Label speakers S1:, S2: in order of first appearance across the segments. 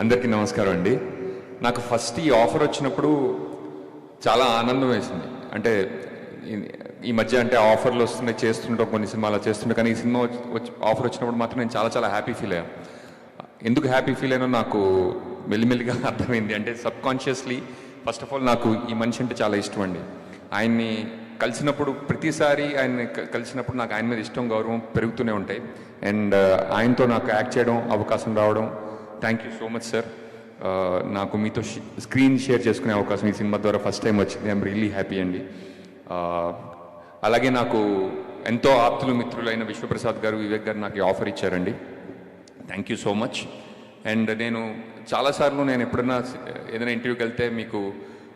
S1: అందరికీ నమస్కారం అండి. నాకు ఫస్ట్ ఈ ఆఫర్ వచ్చినప్పుడు చాలా ఆనందం వేసింది. అంటే ఈ మధ్య అంటే ఆఫర్లు వస్తున్నాయి, చేస్తుంటాం కొన్ని సినిమాలు చేస్తుంటాం, కానీ ఈ సినిమా ఆఫర్ వచ్చినప్పుడు మాత్రం నేను చాలా చాలా హ్యాపీ ఫీల్ అయ్యాను. ఎందుకు హ్యాపీ ఫీల్ అయినా నాకు మెల్లిమెల్లిగా అర్థమైంది. అంటే సబ్కాన్షియస్లీ ఫస్ట్ ఆఫ్ ఆల్ నాకు ఈ మనిషి అంటే చాలా ఇష్టం అండి. ఆయన్ని కలిసినప్పుడు ప్రతిసారి ఆయన్ని కలిసినప్పుడు నాకు ఆయన మీద ఇష్టం, గౌరవం పెరుగుతూనే ఉంటాయి. అండ్ ఆయనతో నాకు యాక్ట్ చేయడం అవకాశం రావడం, thank you so much sir. నాకు మీతో స్క్రీన్ షేర్ చేసుకునే అవకాశం ఈ సినిమా ద్వారా ఫస్ట్ టైం వచ్చింది. ఐఎమ్ రియల్లీ హ్యాపీ అండి. అలాగే నాకు ఎంతో ఆప్తులు మిత్రులైన విశ్వప్రసాద్ గారు, వివేక్ గారు నాకు ఆఫర్ ఇచ్చారండి. Thank you so much. And నేను చాలాసార్లు నేను ఎప్పుడన్నా ఏదైనా ఇంటర్వ్యూకి వెళ్తే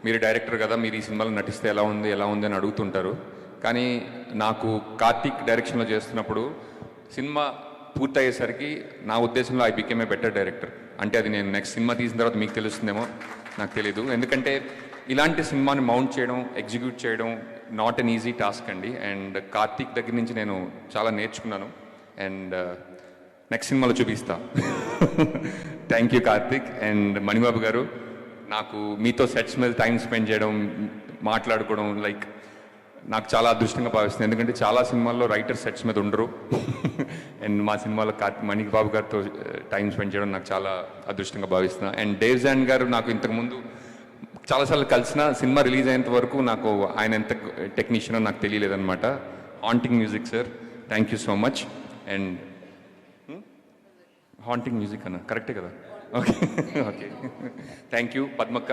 S1: మీరు డైరెక్టర్ కదా, మీరు ఈ సినిమాలో నటిస్తే ఎలా ఉంది అని అడుగుతుంటారు. కానీ నాకు కార్తీక్ డైరెక్షన్లో చేస్తున్నప్పుడు సినిమా పూర్తయ్యేసరికి నా ఉద్దేశంలో I became a better director. అంటే అది నేను నెక్స్ట్ సినిమా తీసిన తర్వాత మీకు తెలుస్తుందేమో, నాకు తెలియదు. ఎందుకంటే ఇలాంటి సినిమాని మౌంట్ చేయడం, ఎగ్జిక్యూట్ చేయడం నాట్ అన్ ఈజీ టాస్క్ అండి. అండ్ కార్తీక్ దగ్గర నుంచి నేను చాలా నేర్చుకున్నాను. అండ్ నెక్స్ట్ సినిమాలో చూపిస్తా. Thank you Karthik. And Manibabu గారు, నాకు మీతో సెట్స్ మీద టైం స్పెండ్ చేయడం, మాట్లాడుకోవడం నాకు చాలా అదృష్టంగా భావిస్తుంది. ఎందుకంటే చాలా సినిమాల్లో రైటర్ సెట్స్ మీద ఉండరు. అండ్ మా సినిమాలో మణిబాబు గారితో టైం స్పెండ్ చేయడం నాకు చాలా అదృష్టంగా భావిస్తున్నా. అండ్ డేవ్ జాన్ గారు నాకు ఇంతకుముందు చాలాసార్లు కలిసిన, సినిమా రిలీజ్ అయ్యేంత వరకు నాకు ఆయన ఎంత టెక్నీషియనో నాకు తెలియలేదన్నమాట. Haunting music sir, thank you so much. And haunting music అన్న కరెక్టే కదా? Okay okay, thank you. పద్మక్క,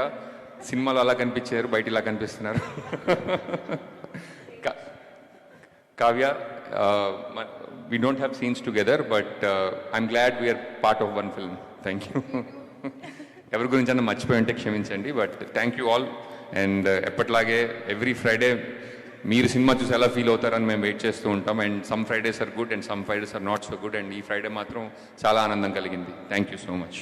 S1: సినిమాలో అలా కనిపించారు, బయట ఇలా కనిపిస్తున్నారు. Kavya, we don't have scenes together, but I'm glad we are part of one film. Thank you. ఎవరి గురించి అన్న మర్చిపోయి ఉంటే క్షమించండి, but thank you all. And ఎప్పటిలాగే ఎవ్రీ ఫ్రైడే మీరు సినిమా చూసి ఎలా ఫీల్ అవుతారని మేము వెయిట్ చేస్తూ ఉంటాం. And some Fridays are good and some Fridays are not so good. And ఈ ఫ్రైడే మాత్రం చాలా ఆనందం కలిగింది. Thank you so much.